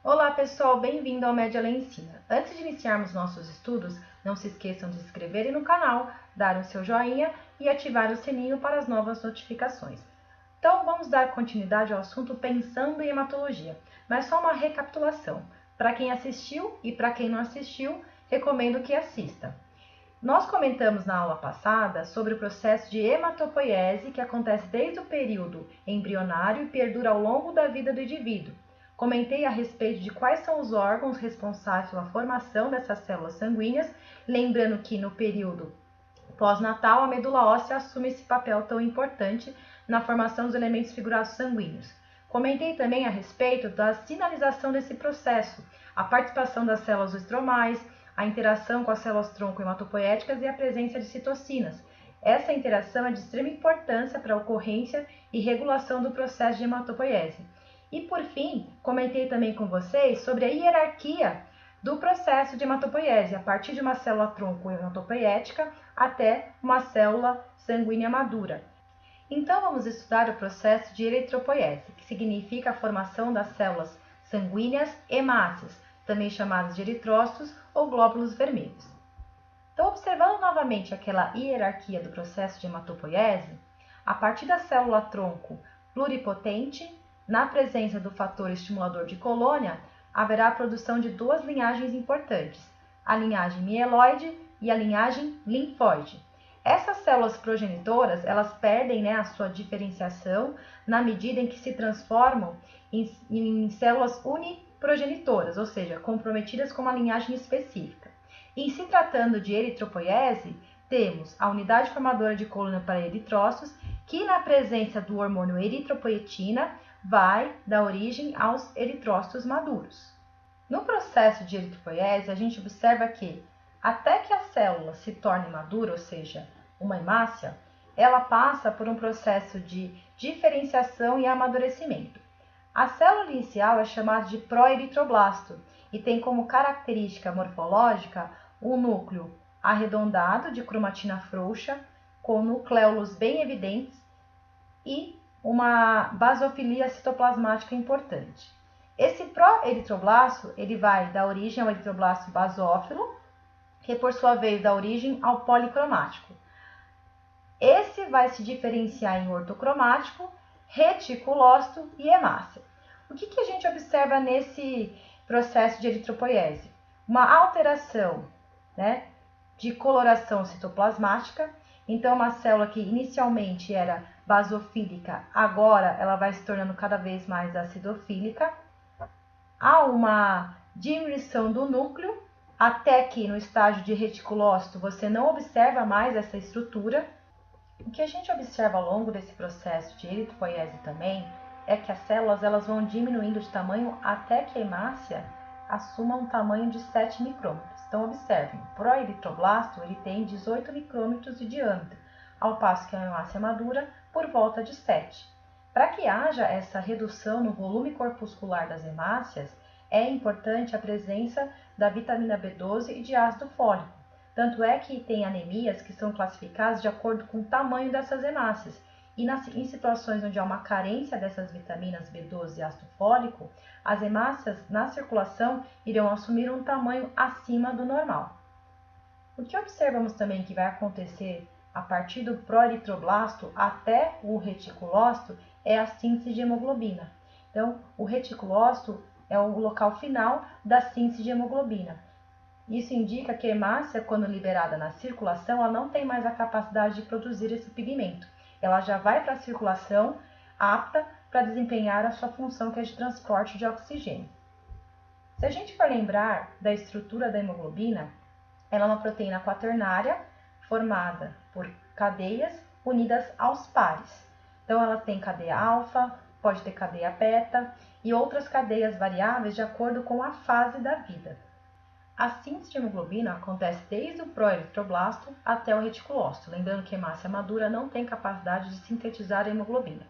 Olá pessoal, bem-vindo ao Média Ela Ensina. Antes de iniciarmos nossos estudos, não se esqueçam de se inscreverem no canal, dar o seu joinha e ativar o sininho para as novas notificações. Então vamos dar continuidade ao assunto pensando em hematologia, mas só uma recapitulação. Para quem assistiu e para quem não assistiu, recomendo que assista. Nós comentamos na aula passada sobre o processo de hematopoiese que acontece desde o período embrionário e perdura ao longo da vida do indivíduo. Comentei a respeito de quais são os órgãos responsáveis pela formação dessas células sanguíneas, lembrando que no período pós-natal a medula óssea assume esse papel tão importante na formação dos elementos figurados sanguíneos. Comentei também a respeito da sinalização desse processo, a participação das células estromais, a interação com as células tronco hematopoéticas e a presença de citocinas. Essa interação é de extrema importância para a ocorrência e regulação do processo de hematopoiese. E por fim, comentei também com vocês sobre a hierarquia do processo de hematopoiese, a partir de uma célula tronco hematopoética até uma célula sanguínea madura. Então vamos estudar o processo de eritropoiese, que significa a formação das células sanguíneas hemácias, também chamadas de eritrócitos ou glóbulos vermelhos. Então, observando novamente aquela hierarquia do processo de hematopoiese, a partir da célula tronco pluripotente, na presença do fator estimulador de colônia, haverá a produção de duas linhagens importantes, a linhagem mieloide e a linhagem linfóide. Essas células progenitoras, elas perdem a sua diferenciação na medida em que se transformam em células uniprogenitoras, ou seja, comprometidas com uma linhagem específica. Em se tratando de eritropoiese, temos a unidade formadora de coluna para eritrócitos, que na presença do hormônio eritropoetina vai dar origem aos eritrócitos maduros. No processo de eritropoiese, a gente observa que, até que a célula se torne madura, ou seja, uma hemácia, ela passa por um processo de diferenciação e amadurecimento. A célula inicial é chamada de proeritroblasto e tem como característica morfológica um núcleo arredondado de cromatina frouxa, com nucléolos bem evidentes e uma basofilia citoplasmática importante. Esse proeritroblasto ele vai dar origem ao eritroblasto basófilo, que por sua vez dá origem ao policromático. Esse vai se diferenciar em ortocromático, reticulócito e hemácia. O que a gente observa nesse processo de eritropoiese? Uma alteração de coloração citoplasmática. Então, uma célula que inicialmente era basofílica, agora ela vai se tornando cada vez mais acidofílica. Há uma diminuição do núcleo, até que no estágio de reticulócito você não observa mais essa estrutura. O que a gente observa ao longo desse processo de eritropoiese também é que as células elas vão diminuindo de tamanho até que a hemácia assuma um tamanho de 7 micrômetros. Então, observem, o proeritroblasto ele tem 18 micrômetros de diâmetro, ao passo que a hemácia madura por volta de 7. Para que haja essa redução no volume corpuscular das hemácias, é importante a presença da vitamina B12 e de ácido fólico. Tanto é que tem anemias que são classificadas de acordo com o tamanho dessas hemácias. E em situações onde há uma carência dessas vitaminas B12 e ácido fólico, as hemácias na circulação irão assumir um tamanho acima do normal. O que observamos também que vai acontecer a partir do proeritroblasto até o reticulócito é a síntese de hemoglobina. Então, o reticulócito é o local final da síntese de hemoglobina. Isso indica que a hemácia, quando liberada na circulação, ela não tem mais a capacidade de produzir esse pigmento. Ela já vai para a circulação apta para desempenhar a sua função, que é de transporte de oxigênio. Se a gente for lembrar da estrutura da hemoglobina, ela é uma proteína quaternária formada por cadeias unidas aos pares. Então, ela tem cadeia alfa, pode ter cadeia beta e outras cadeias variáveis de acordo com a fase da vida. A síntese de hemoglobina acontece desde o proeritroblasto até o reticulócito, lembrando que a hemácia madura não tem capacidade de sintetizar a hemoglobina.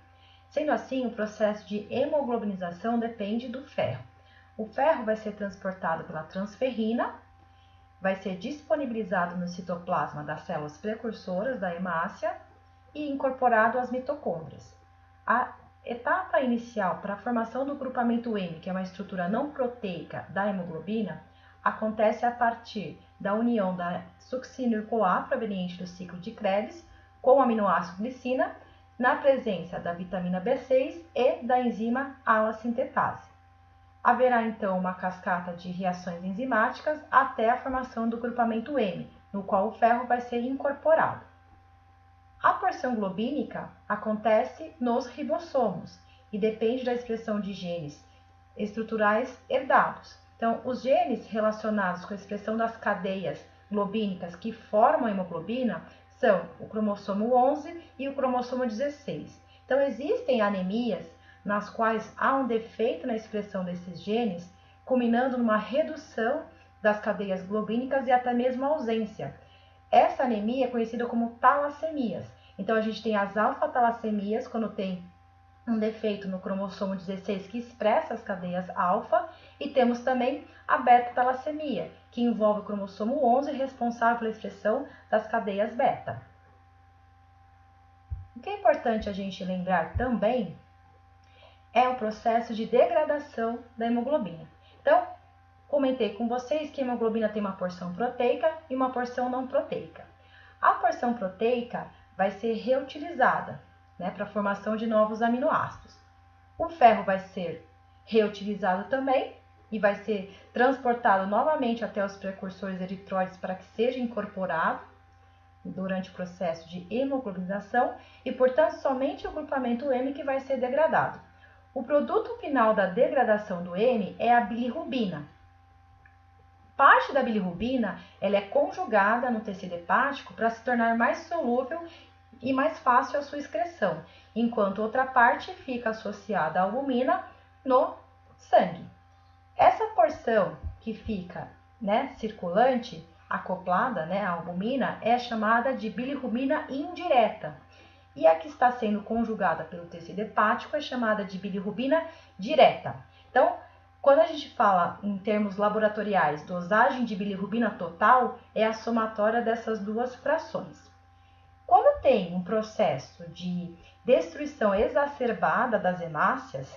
Sendo assim, o processo de hemoglobinização depende do ferro. O ferro vai ser transportado pela transferrina vai ser disponibilizado no citoplasma das células precursoras da hemácia e incorporado às mitocôndrias. A etapa inicial para a formação do grupamento M, que é uma estrutura não proteica da hemoglobina, acontece a partir da união da succinyl-CoA proveniente do ciclo de Krebs com o aminoácido glicina, na presença da vitamina B6 e da enzima ala-sintetase. Haverá então uma cascata de reações enzimáticas até a formação do grupamento M, no qual o ferro vai ser incorporado. A porção globínica acontece nos ribossomos e depende da expressão de genes estruturais herdados. Então, os genes relacionados com a expressão das cadeias globínicas que formam a hemoglobina são o cromossomo 11 e o cromossomo 16. Então, existem anemias nas quais há um defeito na expressão desses genes, culminando numa redução das cadeias globínicas e até mesmo ausência. Essa anemia é conhecida como talassemias. Então, a gente tem as alfa-talassemias, quando tem um defeito no cromossomo 16 que expressa as cadeias alfa, e temos também a beta-talassemia, que envolve o cromossomo 11, responsável pela expressão das cadeias beta. O que é importante a gente lembrar também é o processo de degradação da hemoglobina. Então, comentei com vocês que a hemoglobina tem uma porção proteica e uma porção não proteica. A porção proteica vai ser reutilizada, para a formação de novos aminoácidos. O ferro vai ser reutilizado também e vai ser transportado novamente até os precursores eritróides para que seja incorporado durante o processo de hemoglobinização e, portanto, somente o grupamento M que vai ser degradado. O produto final da degradação do M é a bilirrubina. Parte da bilirrubina ela é conjugada no tecido hepático para se tornar mais solúvel e mais fácil a sua excreção, enquanto outra parte fica associada à albumina no sangue. Essa porção que fica circulante, acoplada à albumina, é chamada de bilirrubina indireta. E a que está sendo conjugada pelo tecido hepático é chamada de bilirrubina direta. Então, quando a gente fala em termos laboratoriais, dosagem de bilirrubina total é a somatória dessas duas frações. Quando tem um processo de destruição exacerbada das hemácias,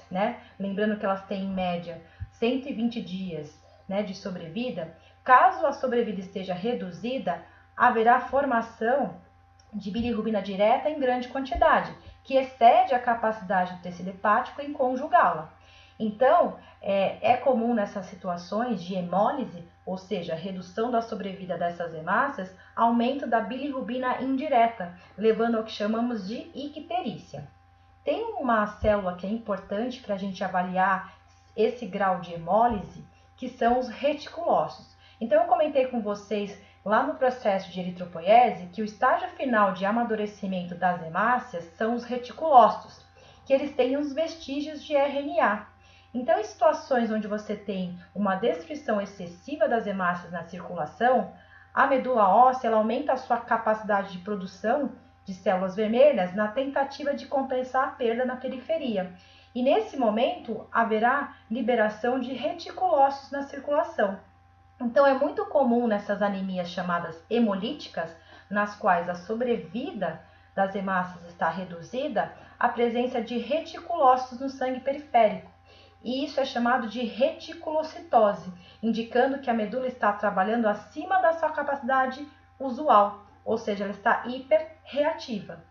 lembrando que elas têm em média 120 dias de sobrevida, caso a sobrevida esteja reduzida, haverá formação de bilirrubina direta em grande quantidade, que excede a capacidade do tecido hepático em conjugá-la. Então, é comum nessas situações de hemólise, ou seja, redução da sobrevida dessas hemácias, aumento da bilirrubina indireta, levando ao que chamamos de icterícia. Tem uma célula que é importante para a gente avaliar esse grau de hemólise, que são os reticulócitos. Então, eu comentei com vocês lá no processo de eritropoiese que o estágio final de amadurecimento das hemácias são os reticulócitos, que eles têm uns vestígios de RNA. Então, em situações onde você tem uma destruição excessiva das hemácias na circulação, a medula óssea ela aumenta a sua capacidade de produção de células vermelhas na tentativa de compensar a perda na periferia. E nesse momento, haverá liberação de reticulócitos na circulação. Então, é muito comum nessas anemias chamadas hemolíticas, nas quais a sobrevida das hemácias está reduzida, a presença de reticulócitos no sangue periférico. E isso é chamado de reticulocitose, indicando que a medula está trabalhando acima da sua capacidade usual, ou seja, ela está hiperreativa.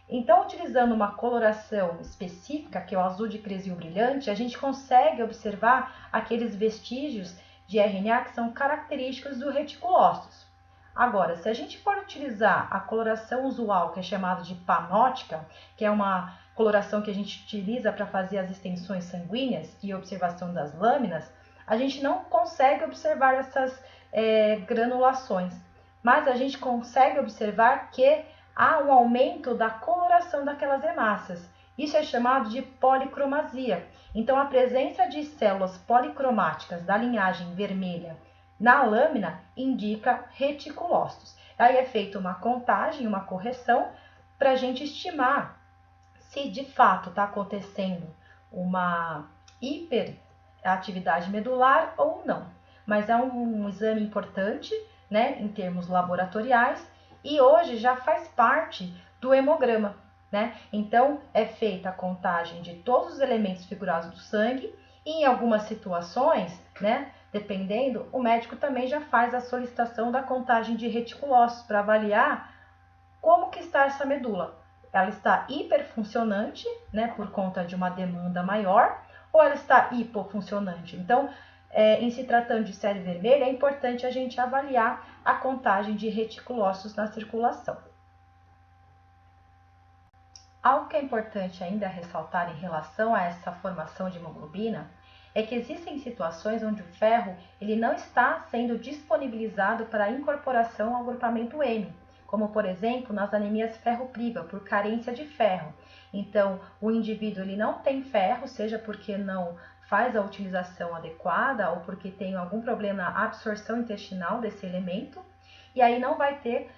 Então, utilizando uma coloração específica, que é o azul de Cressil brilhante, a gente consegue observar aqueles vestígios de RNA que são característicos do reticulócitos. Agora, se a gente for utilizar a coloração usual, que é chamada de panótica, que é uma coloração que a gente utiliza para fazer as extensões sanguíneas e observação das lâminas, a gente não consegue observar essas granulações, mas a gente consegue observar que há um aumento da coloração daquelas hemácias. Isso é chamado de policromasia. Então, a presença de células policromáticas da linhagem vermelha na lâmina indica reticulócitos. Aí é feita uma contagem, uma correção, para a gente estimar se de fato está acontecendo uma hiperatividade medular ou não. Mas é um exame importante né, em termos laboratoriais, e hoje já faz parte do hemograma, né? Então, é feita a contagem de todos os elementos figurados do sangue e em algumas situações, né, dependendo, o médico também já faz a solicitação da contagem de reticulócitos para avaliar como que está essa medula. Ela está hiperfuncionante, né, por conta de uma demanda maior, ou ela está hipofuncionante? Então, em se tratando de sebe vermelha, é importante a gente avaliar a contagem de reticulócitos na circulação. Algo que é importante ainda ressaltar em relação a essa formação de hemoglobina é que existem situações onde o ferro ele não está sendo disponibilizado para a incorporação ao grupamento M, como por exemplo nas anemias ferropriva, por carência de ferro. Então, o indivíduo ele não tem ferro, seja porque não faz a utilização adequada ou porque tem algum problema na absorção intestinal desse elemento, e aí não vai ter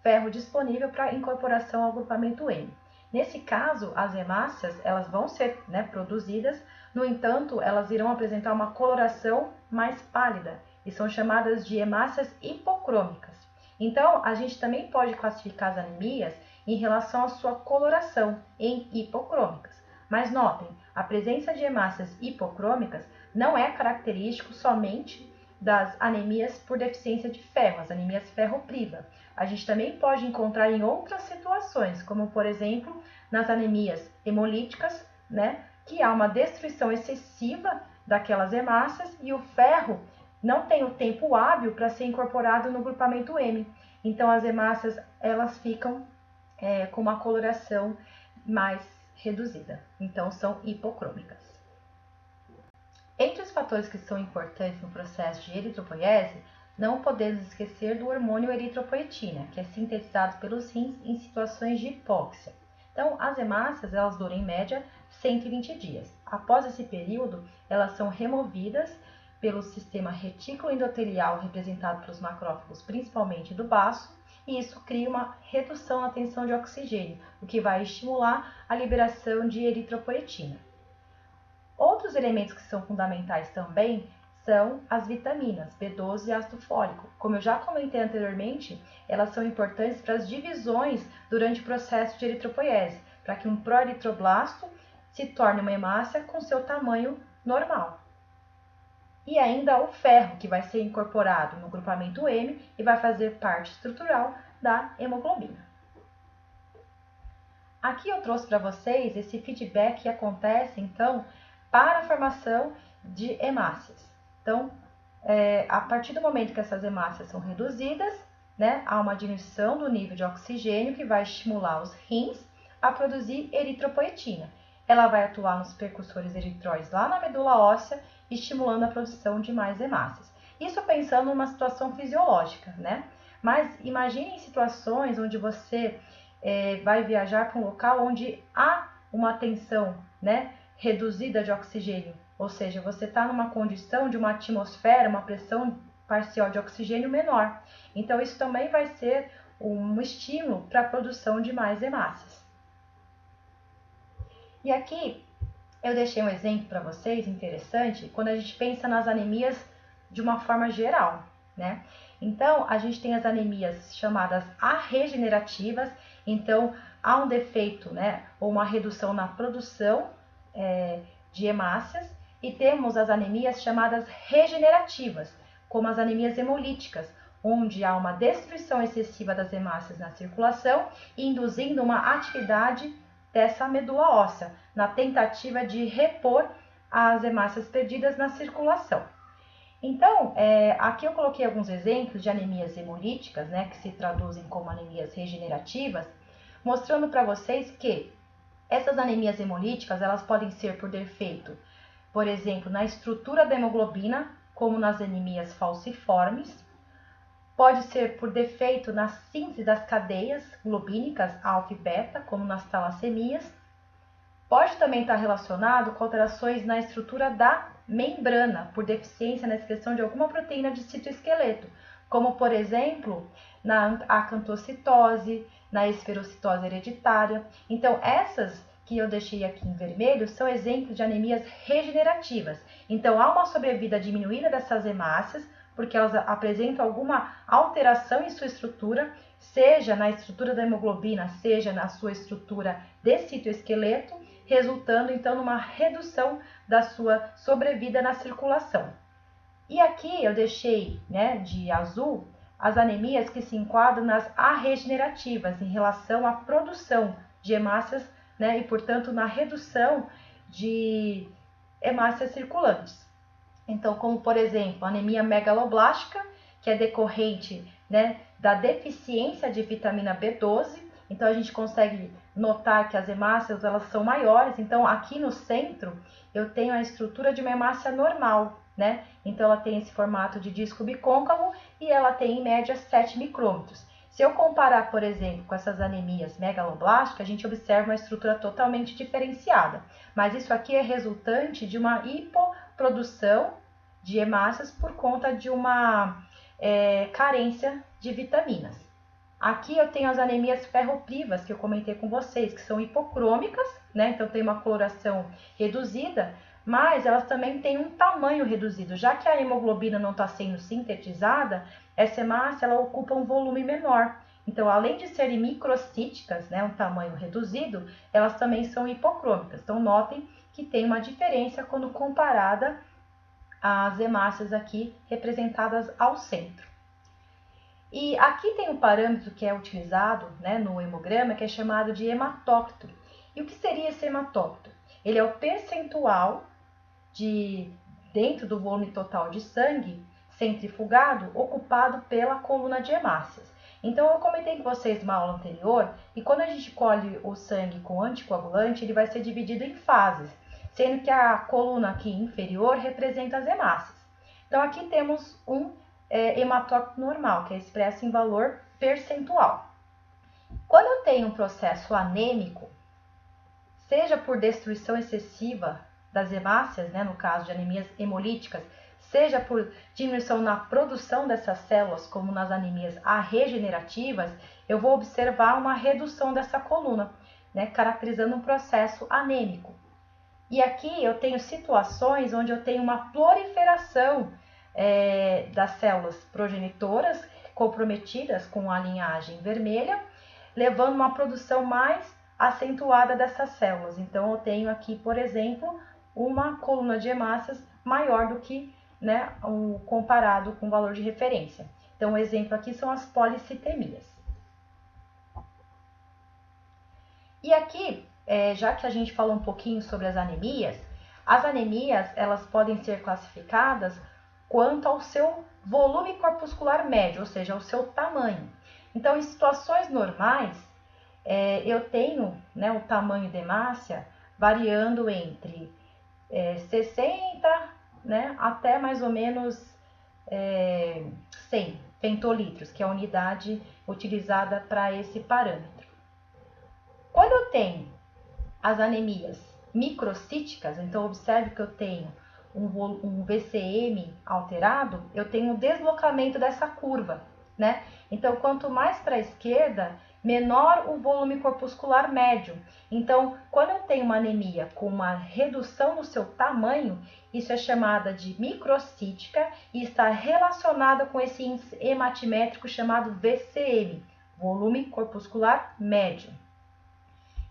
ferro disponível para incorporação ao grupamento M. Nesse caso, as hemácias elas vão ser, né, produzidas, no entanto, elas irão apresentar uma coloração mais pálida e são chamadas de hemácias hipocrômicas. Então, a gente também pode classificar as anemias em relação à sua coloração em hipocrômicas. Mas notem, a presença de hemácias hipocrômicas não é característico somente das anemias por deficiência de ferro, as anemias ferropriva. A gente também pode encontrar em outras situações, como por exemplo, nas anemias hemolíticas, né, que há uma destruição excessiva daquelas hemácias e o ferro não tem o tempo hábil para ser incorporado no grupamento M. Então, as hemácias elas ficam com uma coloração mais reduzida. Então, são hipocrômicas. Entre os fatores que são importantes no processo de eritropoiese, não podemos esquecer do hormônio eritropoetina, que é sintetizado pelos rins em situações de hipóxia. Então, as hemácias elas duram em média 120 dias. Após esse período, elas são removidas pelo sistema retículo endotelial representado pelos macrófagos, principalmente do baço, e isso cria uma redução na tensão de oxigênio, o que vai estimular a liberação de eritropoetina. Outros elementos que são fundamentais também são as vitaminas B12 e ácido fólico. Como eu já comentei anteriormente, elas são importantes para as divisões durante o processo de eritropoiese, para que um proeritroblasto se torne uma hemácia com seu tamanho normal. E ainda o ferro, que vai ser incorporado no grupamento M e vai fazer parte estrutural da hemoglobina. Aqui eu trouxe para vocês esse feedback que acontece, então, para a formação de hemácias. Então, a partir do momento que essas hemácias são reduzidas, né, há uma diminuição do nível de oxigênio que vai estimular os rins a produzir eritropoetina. Ela vai atuar nos percussores eritróides lá na medula óssea, estimulando a produção de mais hemácias. Isso pensando numa situação fisiológica, né? Mas imagine em situações onde você vai viajar para um local onde há uma tensão, né, reduzida de oxigênio, ou seja, você está numa condição de uma atmosfera, uma pressão parcial de oxigênio menor. Então, isso também vai ser um estímulo para a produção de mais hemácias. E aqui eu deixei um exemplo para vocês interessante quando a gente pensa nas anemias de uma forma geral, né? Então, a gente tem as anemias chamadas arregenerativas, então há um defeito, né, ou uma redução na produção de hemácias, e temos as anemias chamadas regenerativas, como as anemias hemolíticas, onde há uma destruição excessiva das hemácias na circulação, induzindo uma atividade dessa medula óssea, na tentativa de repor as hemácias perdidas na circulação. Então, aqui eu coloquei alguns exemplos de anemias hemolíticas, né, que se traduzem como anemias regenerativas, mostrando para vocês que essas anemias hemolíticas, elas podem ser por defeito, por exemplo, na estrutura da hemoglobina, como nas anemias falciformes. Pode ser por defeito na síntese das cadeias globínicas alfa e beta, como nas talassemias. Pode também estar relacionado com alterações na estrutura da membrana, por deficiência na expressão de alguma proteína de citoesqueleto, como, por exemplo, na acantocitose, na esferocitose hereditária. Então, essas que eu deixei aqui em vermelho são exemplos de anemias regenerativas. Então, há uma sobrevida diminuída dessas hemácias, porque elas apresentam alguma alteração em sua estrutura, seja na estrutura da hemoglobina, seja na sua estrutura de citoesqueleto, resultando então numa redução da sua sobrevida na circulação. E aqui eu deixei, né, de azul as anemias que se enquadram nas arregenerativas em relação à produção de hemácias, né, e portanto na redução de hemácias circulantes. Então, como por exemplo, a anemia megaloblástica, que é decorrente, né, da deficiência de vitamina B12. Então a gente consegue notar que as hemácias elas são maiores. Então aqui no centro eu tenho a estrutura de uma hemácia normal, né? Então ela tem esse formato de disco bicôncavo e ela tem em média 7 micrômetros. Se eu comparar, por exemplo, com essas anemias megaloblásticas, a gente observa uma estrutura totalmente diferenciada. Mas isso aqui é resultante de uma hipoprodução de hemácias por conta de uma carência de vitaminas. Aqui eu tenho as anemias ferroprivas, que eu comentei com vocês, que são hipocrômicas, né? Então tem uma coloração reduzida, mas elas também têm um tamanho reduzido. Já que a hemoglobina não está sendo sintetizada, essa hemácia ela ocupa um volume menor. Então, além de serem microcíticas, né, um tamanho reduzido, elas também são hipocrômicas. Então, notem que tem uma diferença quando comparada às hemácias aqui representadas ao centro. E aqui tem um parâmetro que é utilizado, né, no hemograma, que é chamado de hematócrito. E o que seria esse hematócrito? Ele é o percentual dentro do volume total de sangue centrifugado ocupado pela coluna de hemácias. Então, eu comentei com vocês na aula anterior que quando a gente colhe o sangue com anticoagulante, ele vai ser dividido em fases, sendo que a coluna aqui inferior representa as hemácias. Então, aqui temos um hematócrito normal, que é expresso em valor percentual. Quando eu tenho um processo anêmico, seja por destruição excessiva das hemácias, né, no caso de anemias hemolíticas, seja por diminuição na produção dessas células, como nas anemias arregenerativas, eu vou observar uma redução dessa coluna, né, caracterizando um processo anêmico. E aqui eu tenho situações onde eu tenho uma proliferação das células progenitoras comprometidas com a linhagem vermelha, levando uma produção mais acentuada dessas células. Então, eu tenho aqui, por exemplo, uma coluna de hemácias maior do que, né, comparado com o valor de referência. Então, o exemplo aqui são as policitemias. E aqui, já que a gente falou um pouquinho sobre as anemias elas podem ser classificadas quanto ao seu volume corpuscular médio, ou seja, ao seu tamanho. Então, em situações normais, eu tenho, né, o tamanho de hemácia variando entre 60, né, até mais ou menos 100 pentolitros, que é a unidade utilizada para esse parâmetro. Quando eu tenho as anemias microcíticas, então observe que eu tenho um VCM alterado, eu tenho um deslocamento dessa curva, né? Então, quanto mais para a esquerda, menor o volume corpuscular médio. Então, quando eu tenho uma anemia com uma redução no seu tamanho, isso é chamada de microcítica e está relacionada com esse índice hematimétrico chamado VCM, volume corpuscular médio.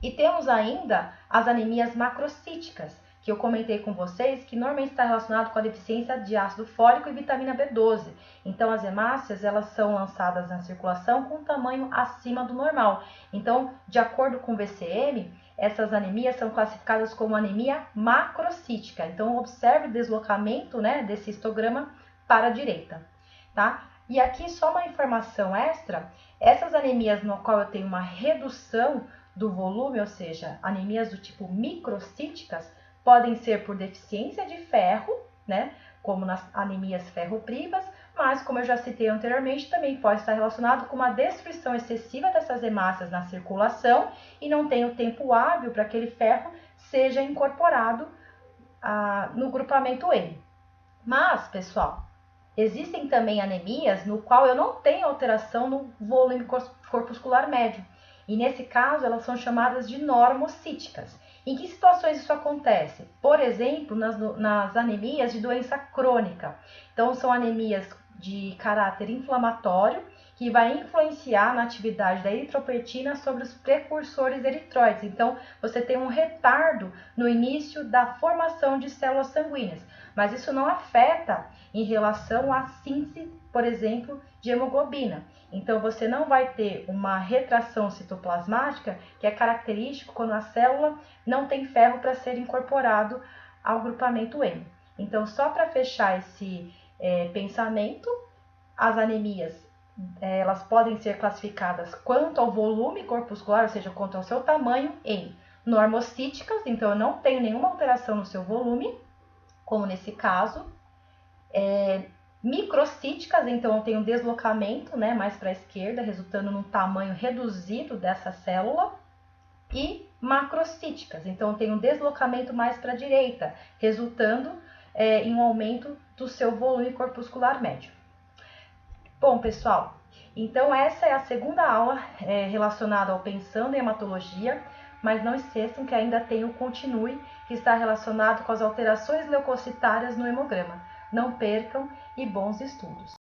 E temos ainda as anemias macrocíticas, que eu comentei com vocês, que normalmente está relacionado com a deficiência de ácido fólico e vitamina B12. Então, as hemácias, elas são lançadas na circulação com um tamanho acima do normal. Então, de acordo com o VCM, essas anemias são classificadas como anemia macrocítica. Então, observe o deslocamento, né, desse histograma para a direita, tá? E aqui só uma informação extra, essas anemias no qual eu tenho uma redução do volume, ou seja, anemias do tipo microcíticas, podem ser por deficiência de ferro, né, como nas anemias ferroprivas, mas, como eu já citei anteriormente, também pode estar relacionado com uma destruição excessiva dessas hemácias na circulação e não tem o tempo hábil para que aquele ferro seja incorporado no grupamento M. Mas, pessoal, existem também anemias no qual eu não tenho alteração no volume corpuscular médio. E nesse caso, elas são chamadas de normocíticas. Em que situações isso acontece? Por exemplo, nas anemias de doença crônica. Então, são anemias de caráter inflamatório que vai influenciar na atividade da eritropoetina sobre os precursores eritroides. Então, você tem um retardo no início da formação de células sanguíneas, mas isso não afeta em relação à síntese, por exemplo, de hemoglobina. Então, você não vai ter uma retração citoplasmática, que é característico quando a célula não tem ferro para ser incorporado ao grupamento hemo. Então, só para fechar esse pensamento, as anemias elas podem ser classificadas quanto ao volume corpuscular, ou seja, quanto ao seu tamanho, em normocíticas, então eu não tenho nenhuma alteração no seu volume, como nesse caso, microcíticas, então eu tenho deslocamento, né, mais para a esquerda, resultando num tamanho reduzido dessa célula, e macrocíticas, então eu tenho um deslocamento mais para a direita, resultando em um aumento do seu volume corpuscular médio. Bom, pessoal, então essa é a segunda aula relacionada ao Pensando em Hematologia, mas não esqueçam que ainda tem o Continue, que está relacionado com as alterações leucocitárias no hemograma. Não percam e bons estudos!